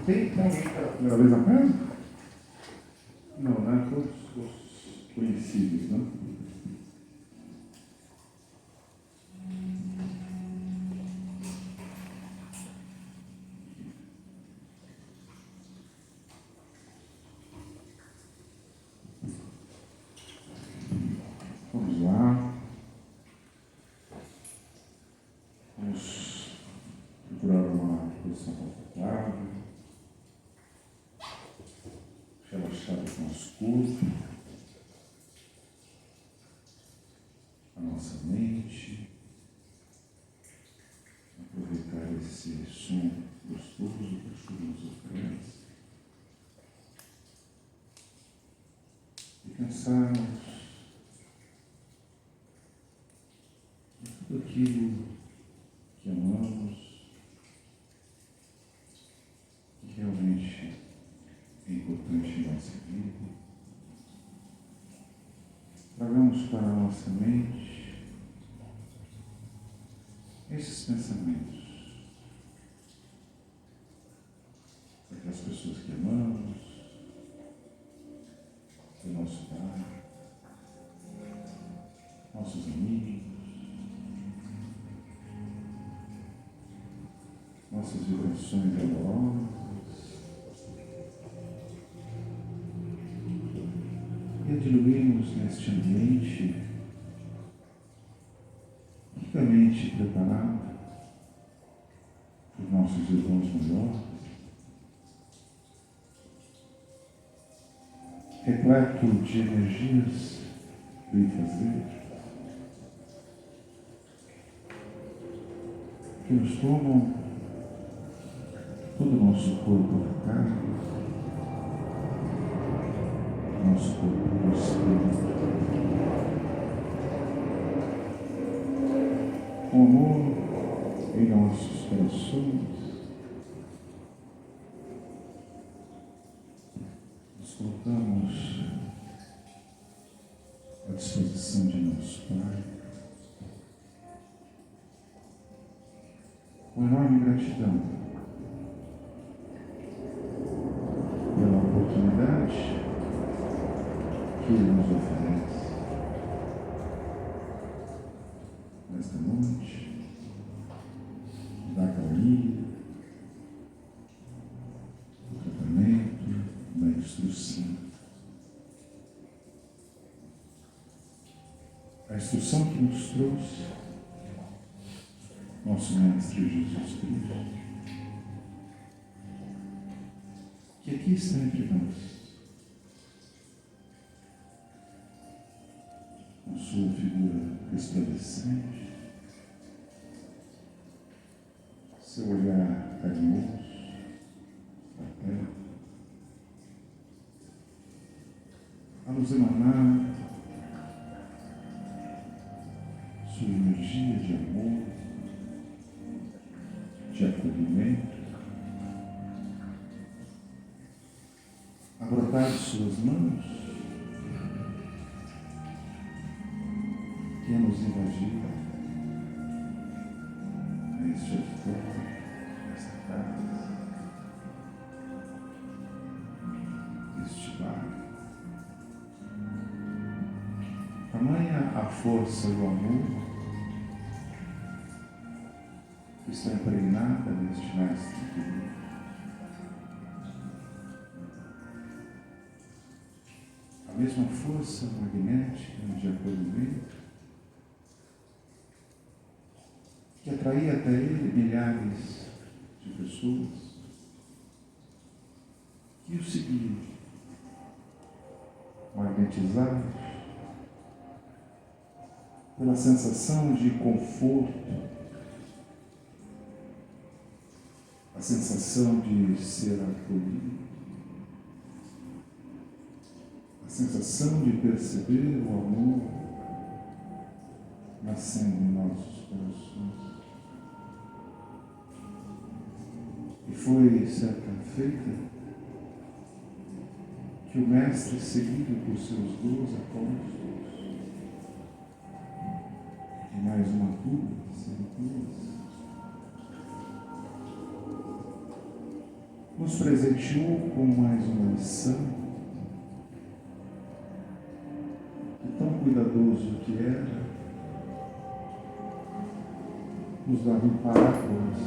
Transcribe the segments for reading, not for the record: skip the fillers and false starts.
Tem alguém pela primeira vez na casa? Não, né? Todos os conhecidos, né? Vamos lá. Vamos procurar uma posição confortável. Relaxar o nosso corpo, a nossa mente. Aproveitar esse som gostoso que a chuva nos oferece. E pensarmos em tudo aquilo que amamos, que realmente é importante em nossa vida. Tragamos para a nossa mente esses pensamentos daquelas pessoas que amamos, do nosso lar, nossos amigos, nossas vibrações amorosas. E diluímos neste ambiente ricamente preparado por nossos irmãos melhores, repleto de energias bem fazer, que nos tomam todo o nosso corpo vital, nosso corpo espírito, com amor em nossos corações, nos colocamos à disposição de nosso Pai, com enorme gratidão pela oportunidade que Ele nos oferece nesta noite, da calmaria, do tratamento, da instrução. A instrução que nos trouxe nosso Mestre Jesus Cristo, que aqui está entre nós, com sua figura resplandecente, seu olhar carinhoso, fraterno, a nos emanar sua energia de amor, de acolhimento, a brotar de suas mãos e a nos invadir neste auditório, nesta casa, neste bar. Tamanha a força e o amor que está impregnada neste Mestre querido. A mesma força magnética de acolhimento que atraía até ele milhares de pessoas que o seguiam, magnetizados pela sensação de conforto, a sensação de ser acolhido, a sensação de perceber o amor nascendo em nossos corações. E foi certa feita que o Mestre, seguido por seus 12 apóstolos, Nos presenteou com mais uma lição, e tão cuidadoso que era, nos dava em parábolas,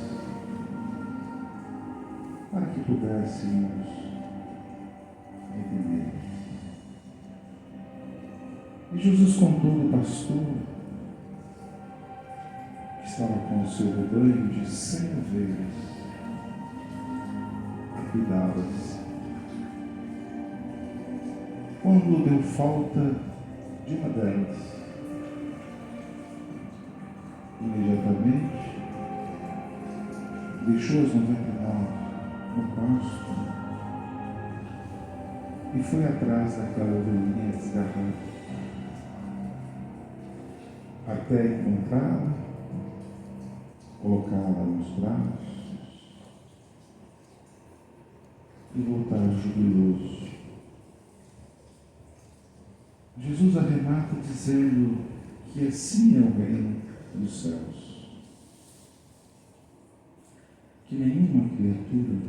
para que pudéssemos entender. E Jesus contou do pastor que estava com o seu rebanho de 100 ovelhas, cuidá-las. Quando deu falta de uma delas, imediatamente deixou as 99 no pasto e foi atrás daquela ovelhinha desgarrada, até encontrá-la, colocá-la nos braços e voltar jubiloso. Jesus arremata dizendo que assim é o reino dos céus, que nenhuma criatura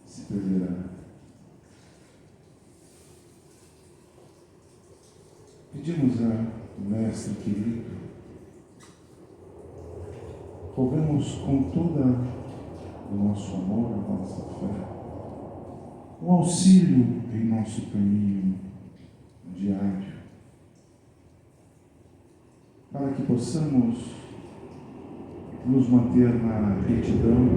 se perderá. Pedimos ao Mestre querido, rogamos com toda o nosso amor, a nossa fé, o auxílio em nosso caminho diário, para que possamos nos manter na retidão.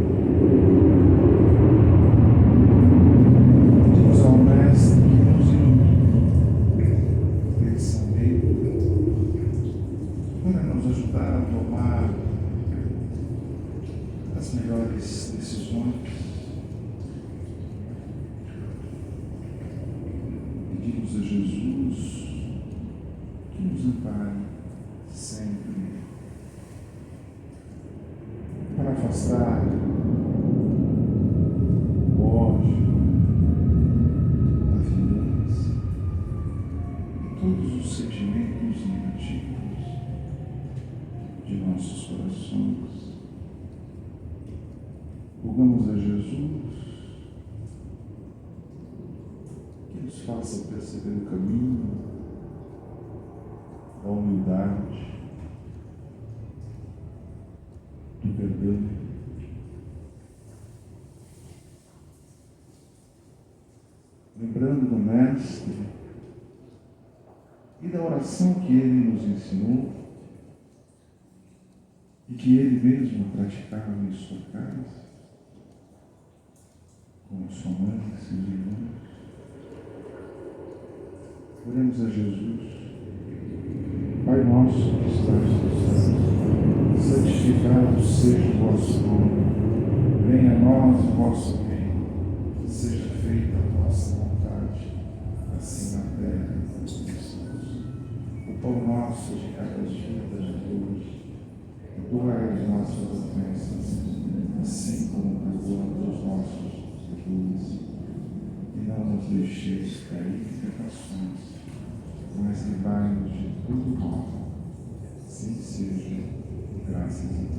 Pedimos ao Mestre que nos ilumine pensamento, para nos ajudar a tomar as melhores decisões. Pedimos a Jesus que nos ampare sempre, para afastar o ódio, a violência e todos os sentimentos negativos de nossos corações. Rogamos a Jesus que nos faça perceber o caminho da humildade, do perdão, lembrando do Mestre e da oração que ele nos ensinou e que ele mesmo praticava em sua casa, com sua mãe e seus irmãos. Oremos a Jesus. Pai nosso que estás nos céus, santificado seja o vosso nome. Venha a nós o vosso reino. Seja feita a vossa vontade, assim na terra como nos céus. O pão nosso de cada dia dai hoje. Perdoai as nossas ofensas, assim como perdoamos os nossos devedores. E não nos deixeis cair em tentações, mas livrai-nos de todo mal. Assim seja, graças a Deus.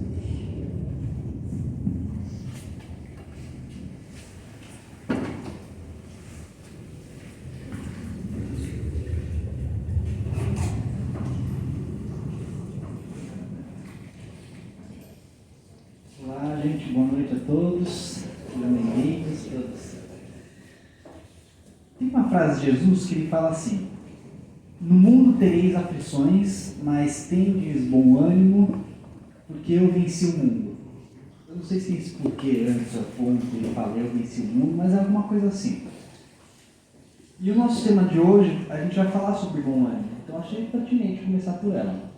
Olá, gente, boa noite a todos. Sejam bem-vindos todos. Tem uma frase de Jesus que ele fala assim: no mundo tereis aflições, mas tendes bom ânimo, porque eu venci o mundo. Eu não sei se tem esse porquê antes, a ponto ele fala eu venci o mundo, mas é alguma coisa assim. E o nosso tema de hoje, a gente vai falar sobre bom ânimo, então achei pertinente começar por ela.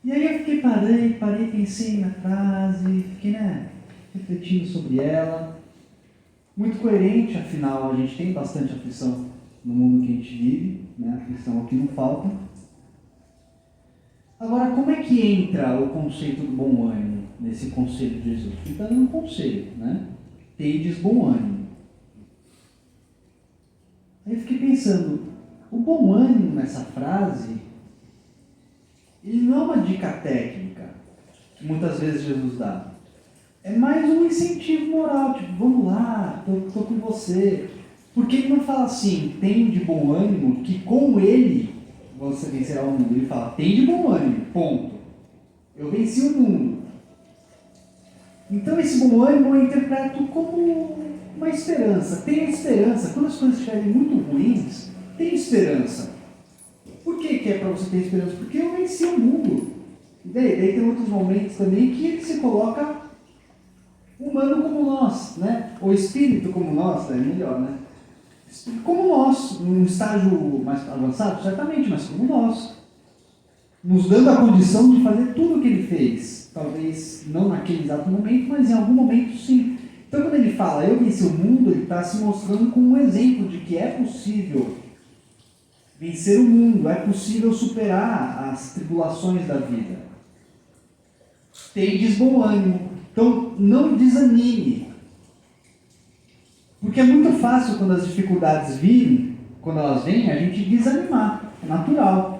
E aí eu fiquei, parei, pensei na frase, fiquei refletindo sobre ela. Muito coerente, afinal a gente tem bastante aflição no mundo que a gente vive, né? Aflição aqui não falta. Agora, como é que entra o conceito do bom ânimo nesse conselho de Jesus? Fica num conselho, né? Tendes bom ânimo. Aí eu fiquei pensando, o bom ânimo nessa frase, ele não é uma dica técnica, que muitas vezes Jesus dá. É mais um incentivo moral, tipo, vamos lá, tô com você. Porque ele não fala assim, tem de bom ânimo, que com ele você vencerá o mundo. Ele fala, tem de bom ânimo, ponto. Eu venci o mundo. Então esse bom ânimo eu interpreto como uma esperança. Tenha esperança. Quando as coisas estiverem muito ruins, tenha esperança. Por que é para você ter esperança? Porque eu venci o mundo. E daí tem outros momentos também que ele se coloca humano como nós, né? Ou espírito como nós, é melhor, né? Espírito como nós, num estágio mais avançado, certamente, mas como nós. Nos dando a condição de fazer tudo o que ele fez. Talvez não naquele exato momento, mas em algum momento sim. Então quando ele fala, eu venci o mundo, ele está se mostrando como um exemplo de que é possível vencer o mundo, é possível superar as tribulações da vida. Tendes bom ânimo. Então, não desanime. Porque é muito fácil quando as dificuldades virem, quando elas vêm, a gente desanimar. É natural.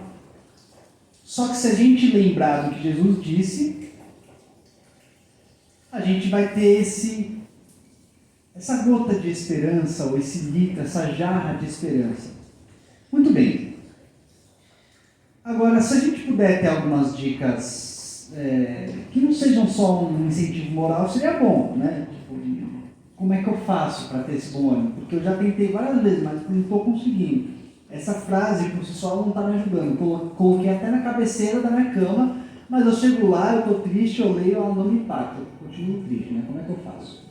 Só que se a gente lembrar do que Jesus disse, a gente vai ter essa gota de esperança, ou esse litro, essa jarra de esperança. Muito bem. Agora, se a gente puder ter algumas dicas que não sejam só um incentivo moral, seria bom, né? Tipo, como é que eu faço para ter esse bom ânimo? Porque eu já tentei várias vezes, mas não estou conseguindo. Essa frase por si só não está me ajudando. Coloquei até na cabeceira da minha cama, mas eu chego lá, eu estou triste, eu leio, ela não me impacta. Eu continuo triste, né? Como é que eu faço?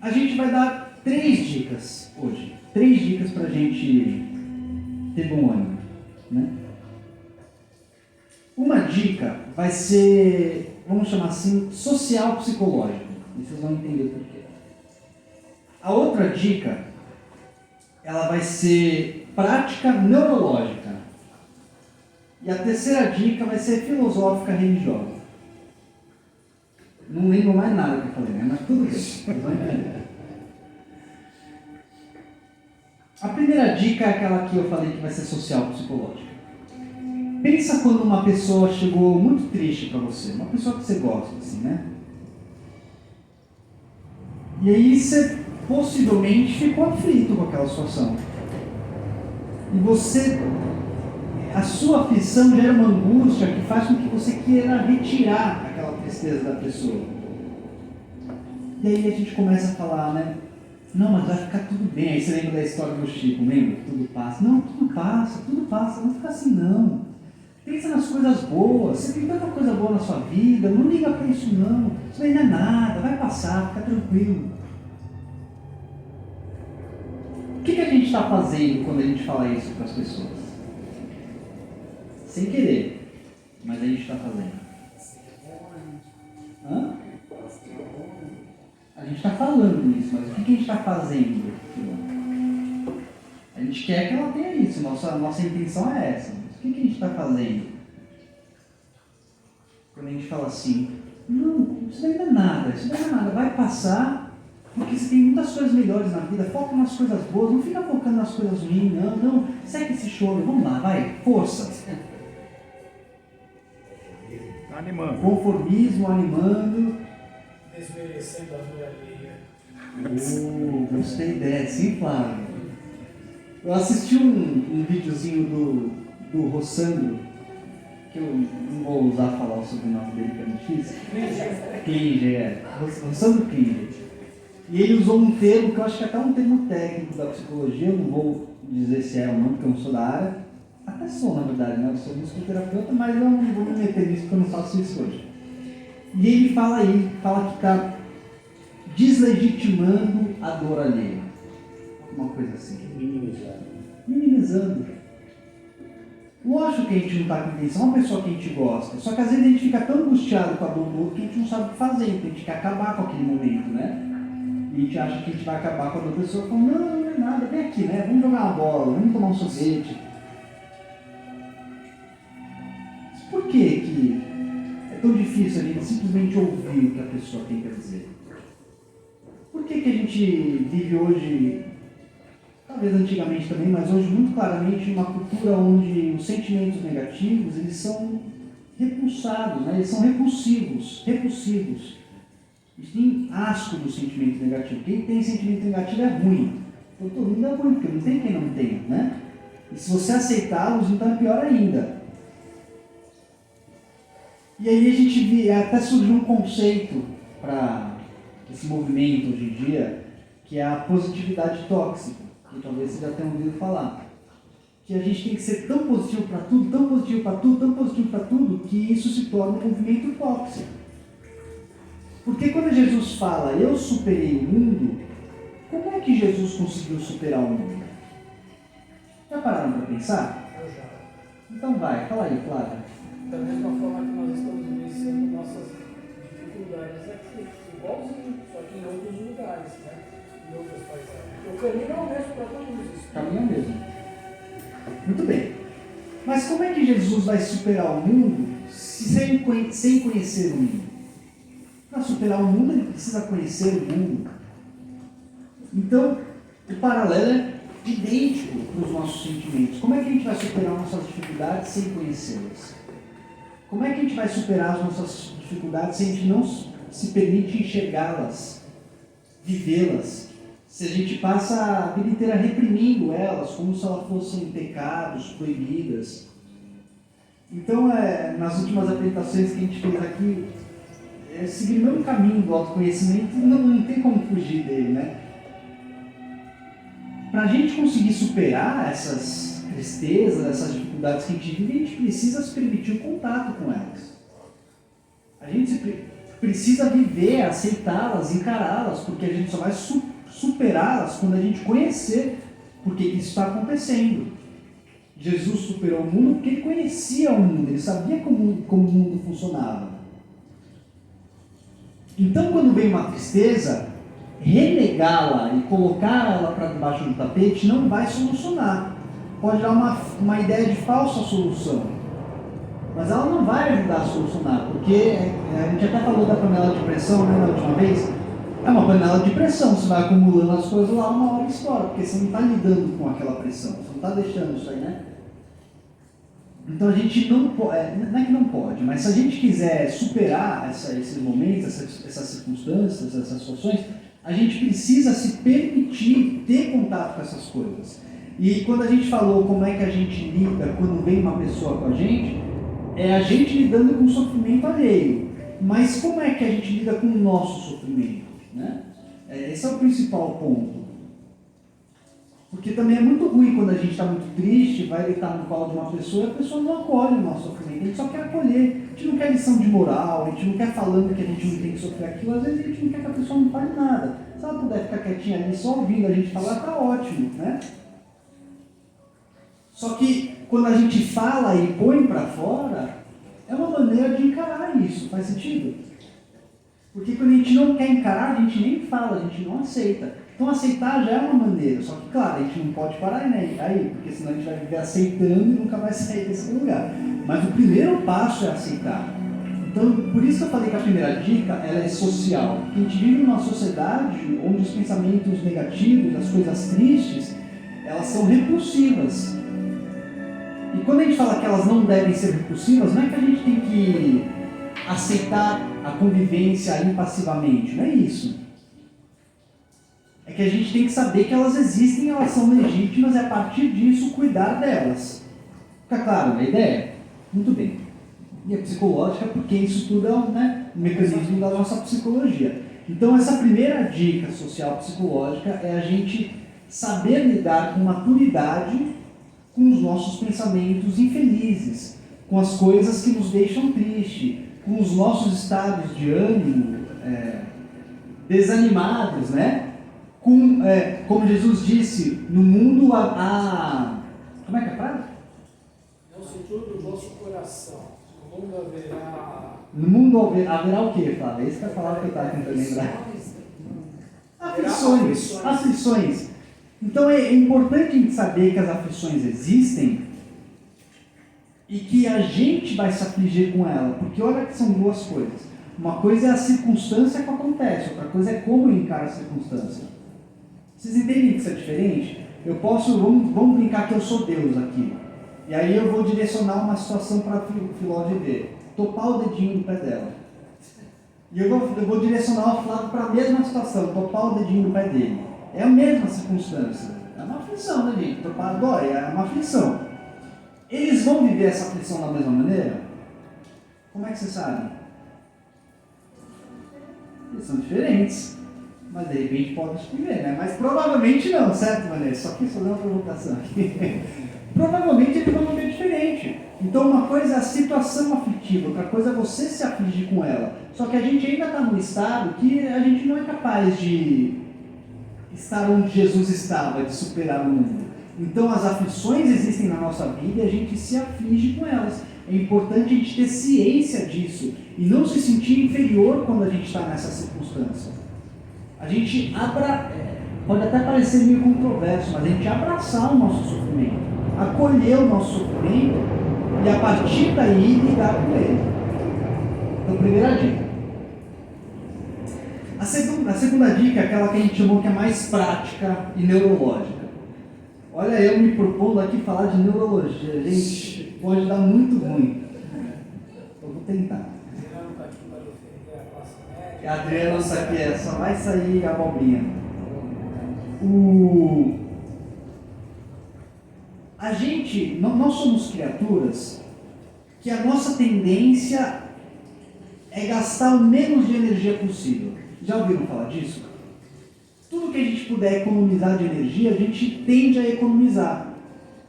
A gente vai dar 3 dicas hoje. 3 dicas para a gente ter bom ânimo, né? Uma dica vai ser, vamos chamar assim, social-psicológica. E vocês vão entender por quê. A outra dica, ela vai ser prática neurológica. E a terceira dica vai ser filosófica religiosa. Não lembro mais nada que eu falei, né? Mas tudo bem, vocês vão entender. A primeira dica é aquela que eu falei que vai ser social-psicológica. Pensa quando uma pessoa chegou muito triste para você, uma pessoa que você gosta, assim, né? E aí você possivelmente ficou aflito com aquela situação. E a sua aflição gera uma angústia que faz com que você queira retirar aquela tristeza da pessoa. E aí a gente começa a falar, né? Não, mas vai ficar tudo bem. Aí você lembra da história do Chico, lembra? Tudo passa. Não, tudo passa. Não fica assim, não. Pensa nas coisas boas. Você tem tanta coisa boa na sua vida. Não liga para isso, não. Isso aí não é nada. Vai passar, fica tranquilo. O que a gente está fazendo quando a gente fala isso para as pessoas? Sem querer. Mas a gente está fazendo. Hã? A gente está falando isso, mas o que a gente está fazendo? A gente quer que ela tenha isso. Nossa intenção é essa. O que a gente está fazendo? Quando a gente fala assim, não, isso daí não é nada, vai passar, porque você tem muitas coisas melhores na vida, foca nas coisas boas, não fica focando nas coisas ruins, não, segue esse choro, vamos lá, vai, força. Animando. Conformismo, animando. Desmerecendo a dor alheia. Gostei dessa, hein, Flávio? Eu assisti um videozinho do Rossandro, que eu não vou usar falar o sobrenome dele, que é difícil. Klinger, Rossandro Klinger. E ele usou um termo que eu acho que é até um termo técnico da psicologia, eu não vou dizer se é ou não, porque eu não sou da área. Até sou, na verdade, né? Eu sou musicoterapeuta, mas eu não vou me meter nisso porque eu não faço isso hoje. E ele fala que está deslegitimando a dor alheia. Uma coisa assim. Minimizando. Lógico que a gente não está com intenção, é uma pessoa que a gente gosta. Só que às vezes a gente fica tão angustiado com a dor do outro que a gente não sabe o que fazer, então a gente quer acabar com aquele momento, né? E a gente acha que a gente vai acabar com a outra pessoa falando, não é nada, vem aqui, né? Vamos jogar uma bola, vamos tomar um sorvete. Por que é tão difícil a gente simplesmente ouvir o que a pessoa tem para dizer? Por que a gente vive hoje talvez antigamente também, mas hoje muito claramente, uma cultura onde os sentimentos negativos, eles são repulsados, né? Eles são repulsivos. A gente tem asco do sentimento negativo. Quem tem sentimento negativo é ruim. Então, todo mundo é ruim, porque não tem quem não tenha, né? E se você aceitá-los, então é pior ainda. E aí a gente vê, até surgiu um conceito para esse movimento hoje em dia, que é a positividade tóxica, que talvez você já tenha ouvido falar. Que a gente tem que ser tão positivo para tudo, tão positivo para tudo, tão positivo para tudo, que isso se torna um movimento tóxico. Porque quando Jesus fala, eu superei o mundo, como é que Jesus conseguiu superar o mundo? Já pararam para pensar? Eu já. Então vai, fala aí, Flávia. Da mesma forma que nós estamos vivenciando nossas dificuldades aqui, igualzinho, só que em outros lugares, né? Em outras paisagens. O caminho é o mesmo para todos isso. Caminho mesmo. Muito bem. Mas como é que Jesus vai superar o mundo sem conhecer o mundo? Para superar o mundo, ele precisa conhecer o mundo. Então, o paralelo é idêntico para os nossos sentimentos. Como é que a gente vai superar nossas dificuldades sem conhecê-las? Como é que a gente vai superar as nossas dificuldades se a gente não se permite enxergá-las, vivê-las? Se a gente passa a vida inteira reprimindo elas, como se elas fossem pecados, proibidas. Então, nas últimas apresentações que a gente fez aqui, seguir o mesmo caminho do autoconhecimento, não tem como fugir dele, né? Para a gente conseguir superar essas tristezas, essas dificuldades que a gente vive, a gente precisa se permitir o contato com elas. A gente precisa viver, aceitá-las, encará-las, porque a gente só vai superá-las quando a gente conhecer por que isso está acontecendo. Jesus superou o mundo porque ele conhecia o mundo, ele sabia como o mundo funcionava. Então, quando vem uma tristeza, renegá-la e colocar ela para debaixo do tapete não vai solucionar. Pode dar uma ideia de falsa solução, mas ela não vai ajudar a solucionar, porque a gente até falou da panela de pressão, né, na última vez. É uma panela de pressão, você vai acumulando as coisas lá, uma hora estoura, porque você não está lidando com aquela pressão, você não está deixando isso aí, né? Então a gente não pode, não é que não pode, mas se a gente quiser superar esses momentos, essas circunstâncias, essas situações, a gente precisa se permitir ter contato com essas coisas. E quando a gente falou como é que a gente lida quando vem uma pessoa com a gente, é a gente lidando com o sofrimento alheio. Mas como é que a gente lida com o nosso sofrimento? Né? Esse é o principal ponto. Porque também é muito ruim quando a gente está muito triste, vai deitar no colo de uma pessoa e a pessoa não acolhe o nosso sofrimento. A gente só quer acolher. A gente não quer lição de moral, a gente não quer falando que a gente não tem que sofrer aquilo. Às vezes a gente não quer que a pessoa não fale nada. Se ela puder ficar quietinha ali só ouvindo a gente falar, tá ótimo, né? Só que quando a gente fala e põe para fora, é uma maneira de encarar isso. Faz sentido? Porque quando a gente não quer encarar, a gente nem fala, a gente não aceita. Então aceitar já é uma maneira, só que claro, a gente não pode parar aí, porque senão a gente vai viver aceitando e nunca vai sair desse lugar. Mas o primeiro passo é aceitar. Então, por isso que eu falei que a primeira dica, ela é social. Porque a gente vive numa sociedade onde os pensamentos negativos, as coisas tristes, elas são repulsivas. E quando a gente fala que elas não devem ser repulsivas, não é que a gente tem que aceitar a convivência impassivamente, não é isso. É que a gente tem que saber que elas existem, elas são legítimas e a partir disso cuidar delas. Fica claro a ideia? Muito bem. E a psicológica, porque isso tudo é um mecanismo da nossa psicologia. Então essa primeira dica social psicológica é a gente saber lidar com maturidade com os nossos pensamentos infelizes, com as coisas que nos deixam tristes, com os nossos estados de ânimo desanimados, né? Como Jesus disse, no mundo como é que é a frase? Não se turbe o vosso coração. No mundo haverá o quê, Flávia? Esse que é a palavra que eu estava tentando lembrar. Aflições. Então é importante a gente saber que as aflições existem e que a gente vai se afligir com ela, porque olha que são duas coisas. Uma coisa é a circunstância que acontece, outra coisa é como eu encaro a circunstância. Vocês entendem que isso é diferente? eu posso, vamos brincar que eu sou Deus aqui. E aí eu vou direcionar uma situação para a Filó viver. Topar o dedinho do pé dela. E eu vou direcionar o Flávio para a mesma situação, topar o dedinho do pé dele. É a mesma circunstância. É uma aflição, né, gente? Topar dói, é uma aflição. Eles vão viver essa aflição da mesma maneira? Como é que você sabe? Eles são diferentes. Mas de repente pode escolher, né? Mas provavelmente não, certo, Vanessa? Só quis fazer uma provocação aqui. Provavelmente eles vão viver diferente. Então uma coisa é a situação aflitiva, outra coisa é você se afligir com ela. Só que a gente ainda está num estado que a gente não é capaz de estar onde Jesus estava, de superar o mundo. Então as aflições existem na nossa vida e a gente se aflige com elas. É importante a gente ter ciência disso e não se sentir inferior quando a gente está nessa circunstância. A gente pode até parecer meio controverso, mas a gente abraçar o nosso sofrimento, acolher o nosso sofrimento e a partir daí lidar com ele. Então, primeira dica. A segunda dica é aquela que a gente chamou que é mais prática e neurológica. Olha, eu me propondo aqui falar de neurologia, gente, pode dar muito ruim. Eu vou tentar. A Adriana está aqui, só vai sair a abobrinha. A gente, nós somos criaturas que a nossa tendência é gastar o menos de energia possível. Já ouviram falar disso? Tudo que a gente puder economizar de energia, a gente tende a economizar.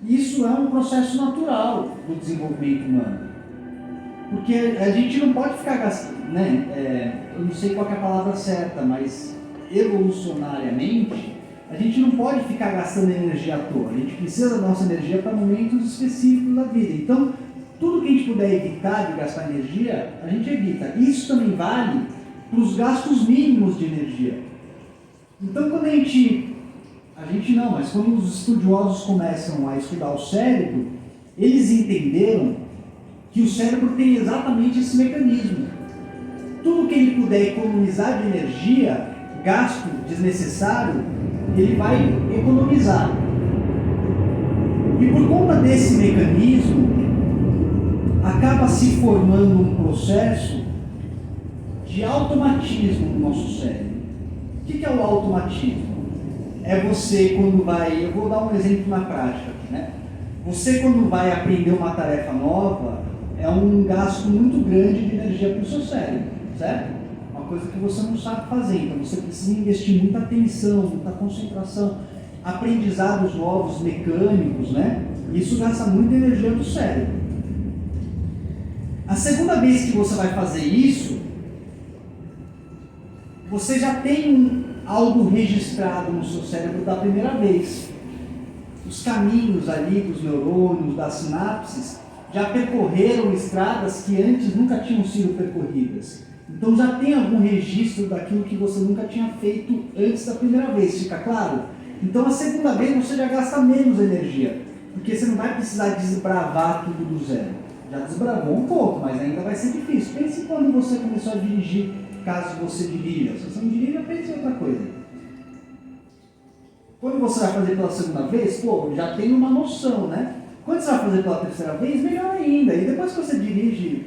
Isso é um processo natural do desenvolvimento humano. Porque a gente não pode ficar gastando, né? Eu não sei qual é a palavra certa, mas evolucionariamente, a gente não pode ficar gastando energia à toa. A gente precisa da nossa energia para momentos específicos da vida. Então, tudo que a gente puder evitar de gastar energia, a gente evita. Isso também vale para os gastos mínimos de energia. Então, quando mas quando os estudiosos começam a estudar o cérebro, eles entenderam que o cérebro tem exatamente esse mecanismo. Tudo que ele puder economizar de energia, gasto desnecessário, ele vai economizar. E por conta desse mecanismo, acaba se formando um processo de automatismo no nosso cérebro. O que é o automatismo? É você quando vai, eu vou dar um exemplo na prática, né? Você quando vai aprender uma tarefa nova, é um gasto muito grande de energia para o seu cérebro, certo? Uma coisa que você não sabe fazer, então você precisa investir muita atenção, muita concentração, aprendizados novos, mecânicos, né? Isso gasta muita energia do cérebro. A segunda vez que você vai fazer isso, você já tem algo registrado no seu cérebro da primeira vez. Os caminhos ali dos neurônios, das sinapses, já percorreram estradas que antes nunca tinham sido percorridas. Então já tem algum registro daquilo que você nunca tinha feito antes da primeira vez, fica claro? Então a segunda vez você já gasta menos energia, porque você não vai precisar desbravar tudo do zero. Já desbravou um pouco, mas ainda vai ser difícil. Pense quando você começou a dirigir, caso você dirija. Se você não dirija, pense em outra coisa. Quando você vai fazer pela segunda vez, já tem uma noção, né? Quando você vai fazer pela terceira vez, melhor ainda. E depois que você dirige,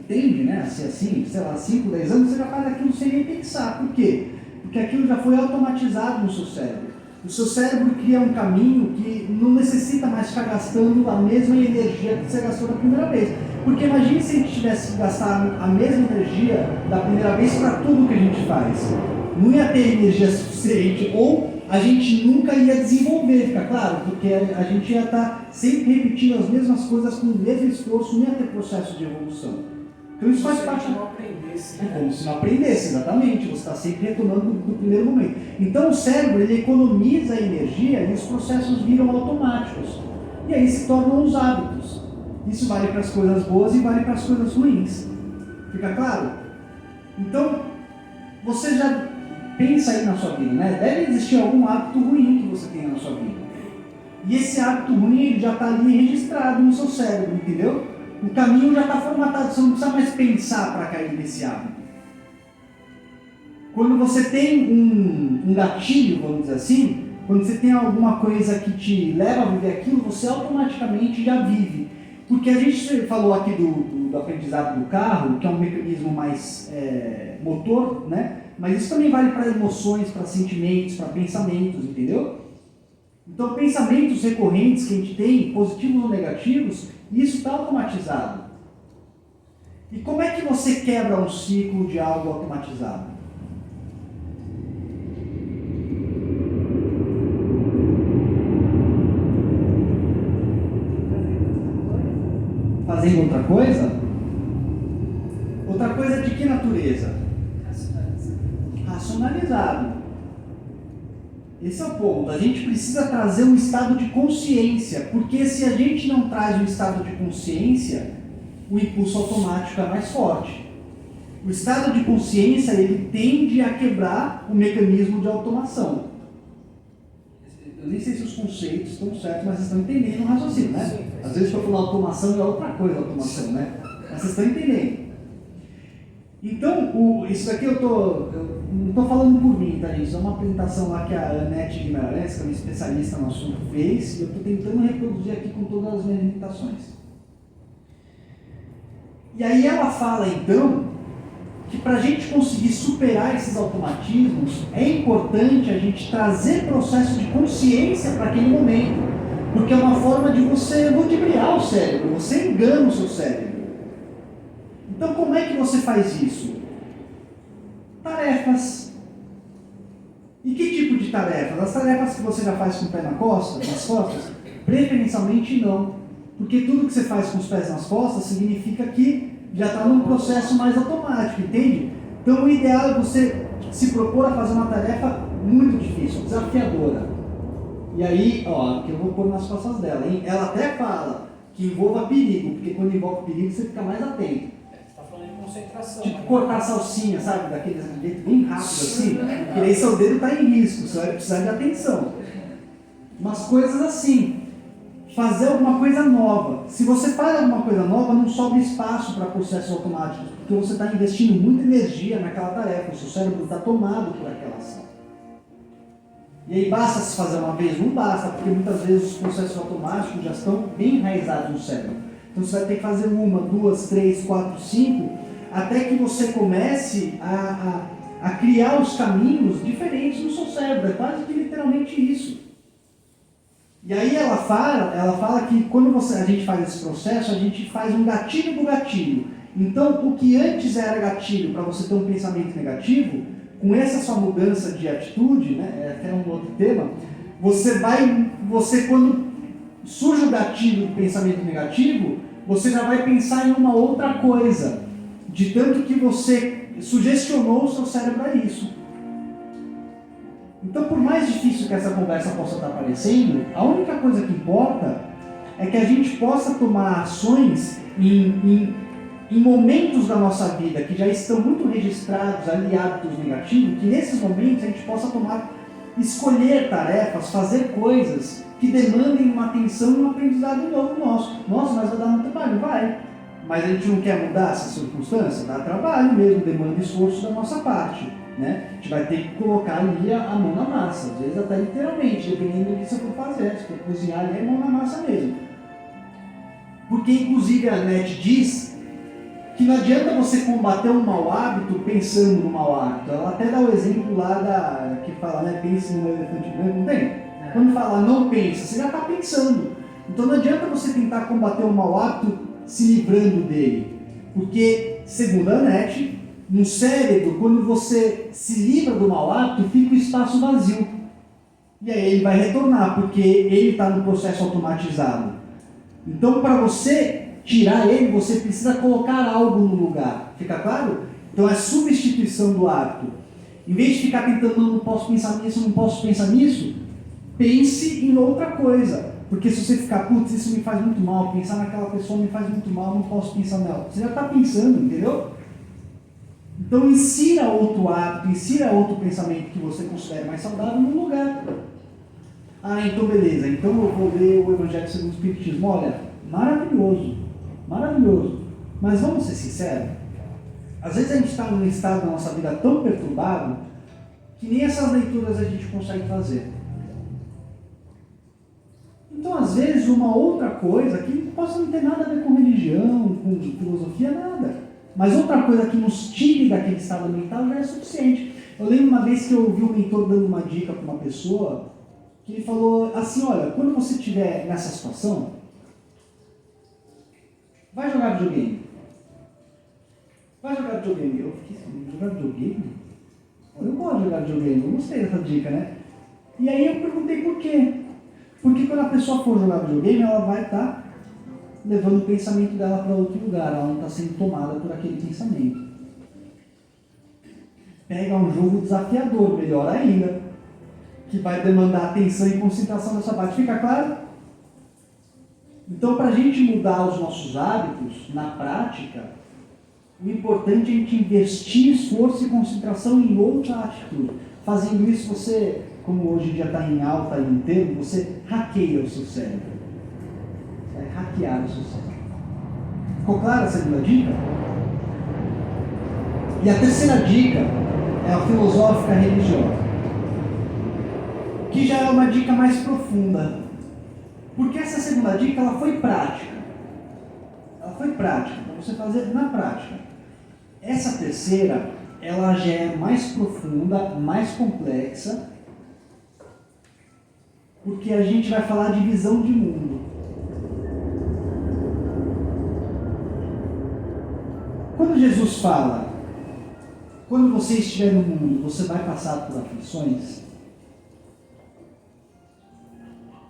tende, né, a ser assim, sei lá, 5, 10 anos, você já faz aquilo sem nem pensar. Por quê? Porque aquilo já foi automatizado no seu cérebro. O seu cérebro cria um caminho que não necessita mais ficar gastando a mesma energia que você gastou da primeira vez. Porque imagine se a gente tivesse que gastar a mesma energia da primeira vez para tudo que a gente faz. Não ia ter energia suficiente, ou a gente nunca ia desenvolver, fica claro? Porque a gente ia estar sempre repetindo as mesmas coisas com o mesmo esforço, não ia ter processo de evolução. Então isso faz parte... não aprendesse. É como se não aprendesse, exatamente. Você está sempre retomando do primeiro momento. Então o cérebro, ele economiza a energia e os processos viram automáticos. E aí se tornam os hábitos. Isso vale para as coisas boas e vale para as coisas ruins. Fica claro? Então, você já pensa aí na sua vida, né? Deve existir algum hábito ruim que você tenha na sua vida. E esse hábito ruim, ele já está ali registrado no seu cérebro, entendeu? O caminho já está formatado, você não precisa mais pensar para cair nesse hábito. Quando você tem um gatilho, vamos dizer assim, quando você tem alguma coisa que te leva a viver aquilo, você automaticamente já vive. Porque a gente falou aqui do aprendizado do carro, que é um mecanismo mais motor, né? Mas isso também vale para emoções, para sentimentos, para pensamentos, entendeu? Então, pensamentos recorrentes que a gente tem, positivos ou negativos, isso está automatizado. E como é que você quebra um ciclo de algo automatizado? Fazendo outra coisa? Outra coisa de que natureza? Racionalizado. Esse é o ponto. A gente precisa trazer um estado de consciência, porque se a gente não traz um estado de consciência, o impulso automático é mais forte. O estado de consciência, ele tende a quebrar o mecanismo de automação. Eu nem sei se os conceitos estão certos, mas vocês estão entendendo o raciocínio, né? Sim. Às vezes, para falar automação, é outra coisa, automação, né? Mas vocês estão entendendo. Então, isso daqui eu não estou falando por mim, tá, gente? Isso é uma apresentação lá que a Anete Guimarães, que é uma especialista no assunto, fez, e eu estou tentando reproduzir aqui com todas as minhas limitações. E aí ela fala, então, que para a gente conseguir superar esses automatismos, é importante a gente trazer processo de consciência para aquele momento, porque é uma forma de você ludibriar o cérebro, você engana o seu cérebro. Então, como é que você faz isso? Tarefas. E que tipo de tarefas? As tarefas que você já faz com o pé nas costas? Preferencialmente não. Porque tudo que você faz com os pés nas costas significa que já está num processo mais automático, entende? Então, o ideal é você se propor a fazer uma tarefa muito difícil, desafiadora. E aí, ó, que eu vou pôr nas costas dela, hein? Ela até fala que envolva perigo, porque quando envolve perigo você fica mais atento. Concentração. Tipo cortar a salsinha, sabe? Daqueles jeito bem rápido assim, porque aí seu dedo está em risco, você vai precisar de atenção. Umas coisas assim. Fazer alguma coisa nova. Se você faz alguma coisa nova, não sobra espaço para processos automáticos, porque você está investindo muita energia naquela tarefa, o seu cérebro está tomado por aquela ação. E aí basta se fazer uma vez? Não basta, porque muitas vezes os processos automáticos já estão bem enraizados no cérebro. Então você vai ter que fazer 1, 2, 3, 4, 5, até que você comece a criar os caminhos diferentes no seu cérebro. É quase que literalmente isso. E aí ela fala que quando a gente faz esse processo, a gente faz um gatilho do gatilho. Então, o que antes era gatilho para você ter um pensamento negativo, com essa sua mudança de atitude, né, é um outro tema, você quando surge o gatilho do pensamento negativo, você já vai pensar em uma outra coisa, de tanto que você sugestionou o seu cérebro a isso. Então, por mais difícil que essa conversa possa estar parecendo, a única coisa que importa é que a gente possa tomar ações em momentos da nossa vida que já estão muito registrados ali, hábitos negativos, que nesses momentos a gente possa escolher tarefas, fazer coisas que demandem uma atenção e um aprendizado novo nosso. Nossa, mas vai dar muito trabalho? Vai. Mas a gente não quer mudar essa circunstância? Dá trabalho mesmo, demanda esforço da nossa parte. Né? A gente vai ter que colocar ali a mão na massa, às vezes até literalmente, dependendo do que você for fazer. Se for cozinhar ali, é mão na massa mesmo. Porque, inclusive, a Net diz que não adianta você combater um mau hábito pensando no mau hábito. Ela até dá o exemplo lá que fala, né, pense no elefante branco, não tem? Quando fala não pensa, você já está pensando. Então não adianta você tentar combater um mau hábito se livrando dele. Porque, segundo a Net, no cérebro, quando você se livra do mau hábito, fica o espaço vazio. E aí ele vai retornar, porque ele está no processo automatizado. Então, para você tirar ele, você precisa colocar algo no lugar. Fica claro? Então, é substituição do hábito. Em vez de ficar tentando, não posso pensar nisso, não posso pensar nisso, pense em outra coisa. Porque se você ficar, putz, isso me faz muito mal, pensar naquela pessoa me faz muito mal, não posso pensar nela. Você já está pensando, entendeu? Então, insira outro hábito, insira outro pensamento que você considere mais saudável no lugar. Ah, então beleza, então eu vou ler o Evangelho segundo o Espiritismo. Olha, maravilhoso, maravilhoso. Mas vamos ser sinceros, às vezes a gente está num estado da nossa vida tão perturbado que nem essas leituras a gente consegue fazer. Então, às vezes, uma outra coisa que possa não ter nada a ver com religião, com filosofia, nada. Mas outra coisa que nos tire daquele estado mental já é suficiente. Eu lembro uma vez que eu ouvi um mentor dando uma dica para uma pessoa, que ele falou assim, olha, quando você estiver nessa situação, vai jogar videogame. Vai jogar videogame. Eu fiquei assim, jogar videogame? Pô, eu gosto de jogar videogame, eu gostei dessa dica, né? E aí eu perguntei por quê. Porque quando a pessoa for jogar videogame, ela vai estar levando o pensamento dela para outro lugar, ela não está sendo tomada por aquele pensamento. Pega um jogo desafiador, melhor ainda, que vai demandar atenção e concentração da sua parte. Fica claro? Então, para a gente mudar os nossos hábitos, na prática, o importante é a gente investir esforço e concentração em outra atitude. Fazendo isso, você, como hoje em dia está em alta e em termo, você hackeia o seu cérebro. Você vai hackear o seu cérebro. Ficou clara a segunda dica? E a terceira dica é a filosófica religiosa, que já é uma dica mais profunda. Porque essa segunda dica, ela foi prática. Ela foi prática, para você fazer na prática. Essa terceira, ela já é mais profunda, mais complexa, porque a gente vai falar de visão de mundo. Quando Jesus fala, quando você estiver no mundo, você vai passar por aflições,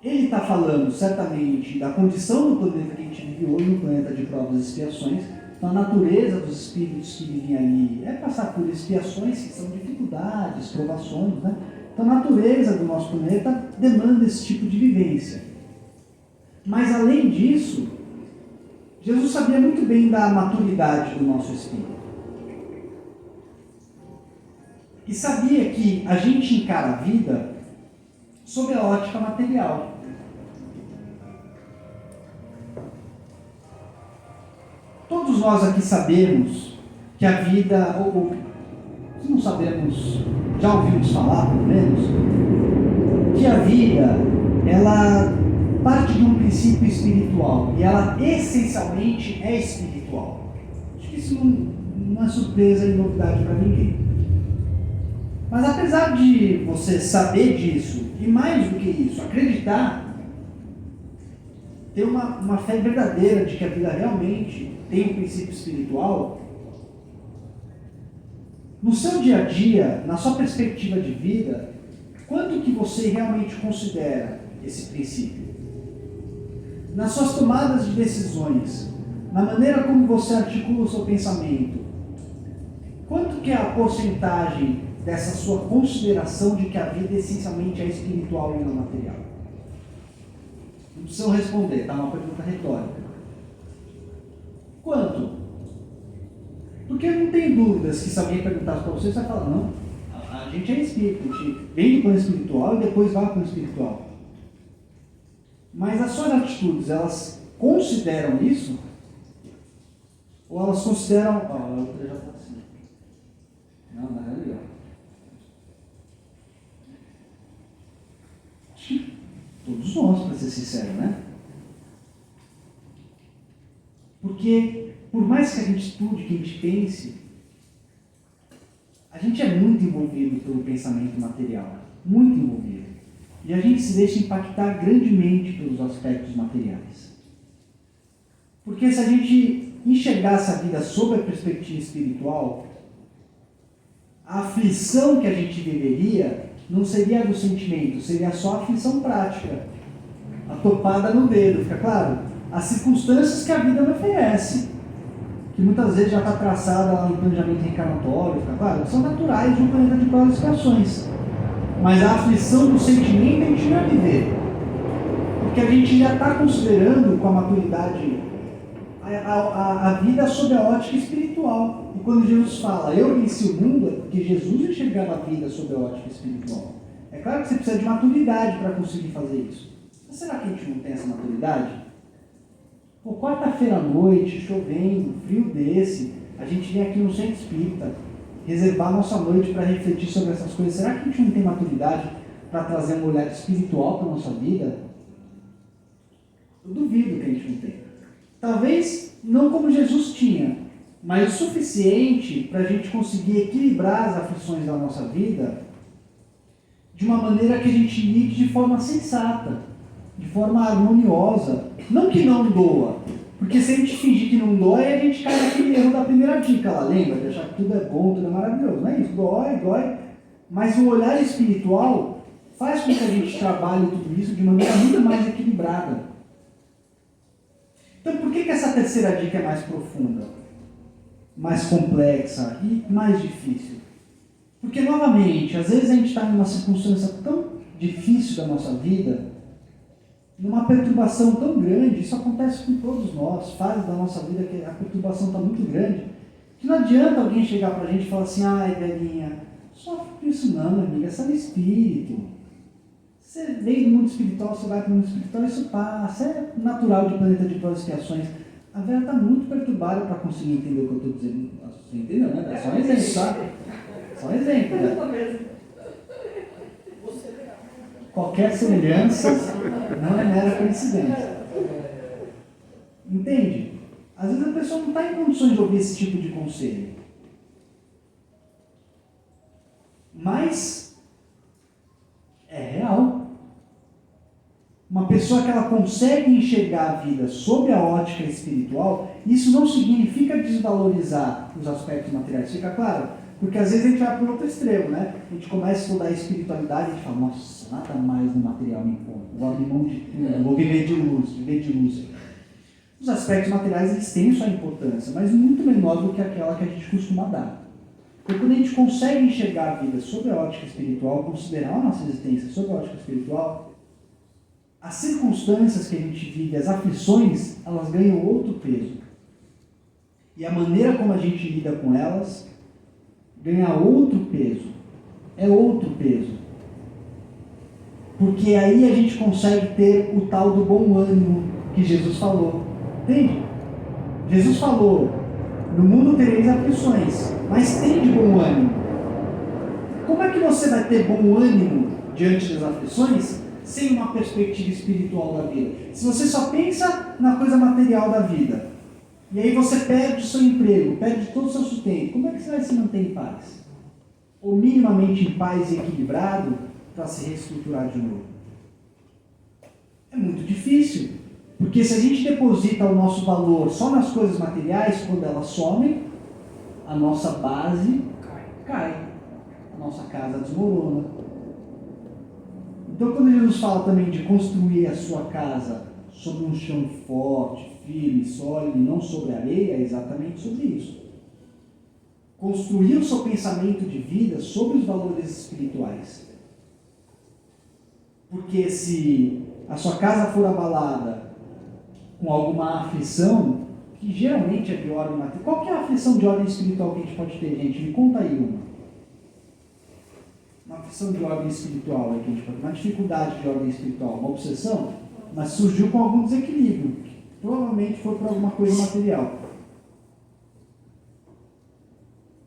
ele está falando certamente da condição do planeta que a gente vive hoje, um planeta de provas e expiações. Então, a natureza dos espíritos que vivem ali é passar por expiações, que são dificuldades, provações, né? Então, a natureza do nosso planeta demanda esse tipo de vivência. Mas, além disso, Jesus sabia muito bem da maturidade do nosso espírito. E sabia que a gente encara a vida sob a ótica material. Todos nós aqui sabemos que a vida, ou se não sabemos, já ouvimos falar pelo menos, que a vida, ela parte de um princípio espiritual e ela essencialmente é espiritual. Acho que isso não é surpresa e novidade para ninguém. Mas apesar de você saber disso, e mais do que isso, acreditar, ter uma fé verdadeira de que a vida realmente tem um princípio espiritual, no seu dia a dia, na sua perspectiva de vida, quanto que você realmente considera esse princípio? Nas suas tomadas de decisões, na maneira como você articula o seu pensamento, quanto que é a porcentagem dessa sua consideração de que a vida essencialmente é espiritual e não material? Não precisam responder, tá? Uma pergunta retórica. Quanto? Porque não tem dúvidas que se alguém perguntasse para você, você vai falar, não, a gente é espírito, a gente vem do plano espiritual e depois vai para o plano espiritual. Mas as suas atitudes, elas consideram isso? Ou elas consideram... a outra já está assim. Não é legal. Todos nós, para ser sincero, né? Porque, por mais que a gente estude, que a gente pense, a gente é muito envolvido pelo pensamento material. Muito envolvido. E a gente se deixa impactar grandemente pelos aspectos materiais. Porque se a gente enxergasse a vida sob a perspectiva espiritual, a aflição que a gente viveria não seria a do sentimento, seria só a aflição prática. A topada no dedo, fica claro? As circunstâncias que a vida me oferece, que muitas vezes já está traçada lá no planejamento reencarnatório, fica claro? São naturais de um planeta de provas e expiações. Mas a aflição do sentimento a gente não vai viver. Porque a gente já está considerando com a maturidade a vida sob a ótica espiritual. E quando Jesus fala, eu venci o mundo, é porque Jesus enxergava a vida sob a ótica espiritual. É claro que você precisa de maturidade para conseguir fazer isso. Mas será que a gente não tem essa maturidade? Pô, quarta-feira à noite, chovendo, frio desse, a gente vem aqui no Centro Espírita, reservar nossa noite para refletir sobre essas coisas. Será que a gente não tem maturidade para trazer um olhar espiritual para a nossa vida? Eu duvido que a gente não tenha. Talvez não como Jesus tinha, mas o suficiente para a gente conseguir equilibrar as aflições da nossa vida de uma maneira que a gente lide de forma sensata, de forma harmoniosa. Não que não doa, porque se a gente fingir que não dói, a gente cai naquele erro da primeira dica lá, lembra? De achar que tudo é bom, tudo é maravilhoso. Não é isso, dói. Mas o olhar espiritual faz com que a gente trabalhe tudo isso de maneira muito mais equilibrada. Então, por que essa terceira dica é mais profunda, mais complexa e mais difícil? Porque, novamente, às vezes a gente está em uma circunstância tão difícil da nossa vida, numa perturbação tão grande, isso acontece com todos nós, fases da nossa vida que a perturbação está muito grande, que não adianta alguém chegar para a gente e falar assim, ai, velhinha, sofre com isso não, minha amiga, isso é no espírito. Você veio do mundo espiritual, você vai para o mundo espiritual, isso passa, é natural de planeta de provas e expiações. A Vera está muito perturbada para conseguir entender o que eu estou dizendo. Você entendeu, né? É só um exemplo, tá? Só um exemplo, né? Qualquer semelhança não é mera coincidência. Entende? Às vezes a pessoa não está em condições de ouvir esse tipo de conselho. Mas é real. Uma pessoa que ela consegue enxergar a vida sob a ótica espiritual, isso não significa desvalorizar os aspectos materiais, fica claro? Porque às vezes a gente vai para o outro extremo, né? A gente começa a estudar a espiritualidade e a gente fala, nossa, nada mais no material me importa, vou abrir mão de tudo, vou viver de luz. Os aspectos materiais, eles têm sua importância, mas muito menor do que aquela que a gente costuma dar. Porque quando a gente consegue enxergar a vida sob a ótica espiritual, considerar a nossa existência sob a ótica espiritual, as circunstâncias que a gente vive, as aflições, elas ganham outro peso. E a maneira como a gente lida com elas ganha outro peso. É outro peso. Porque aí a gente consegue ter o tal do bom ânimo que Jesus falou. Entende? Jesus falou, no mundo tereis aflições, mas tem de bom ânimo. Como é que você vai ter bom ânimo diante das aflições sem uma perspectiva espiritual da vida? Se você só pensa na coisa material da vida, e aí você perde o seu emprego, perde todo o seu sustento, como é que você vai se manter em paz? Ou minimamente em paz e equilibrado para se reestruturar de novo? É muito difícil, porque se a gente deposita o nosso valor só nas coisas materiais, quando elas somem, a nossa base cai, a nossa casa desmorona. Então, quando Jesus fala também de construir a sua casa sobre um chão forte, firme, sólido, e não sobre areia, é exatamente sobre isso. Construir o seu pensamento de vida sobre os valores espirituais. Porque se a sua casa for abalada com alguma aflição, que geralmente é de ordem material, qual que é a aflição de ordem espiritual que a gente pode ter, gente? Me conta aí uma aflição de ordem espiritual, que a gente pode ter, uma dificuldade de ordem espiritual, uma obsessão, mas surgiu com algum desequilíbrio, que provavelmente foi por alguma coisa material.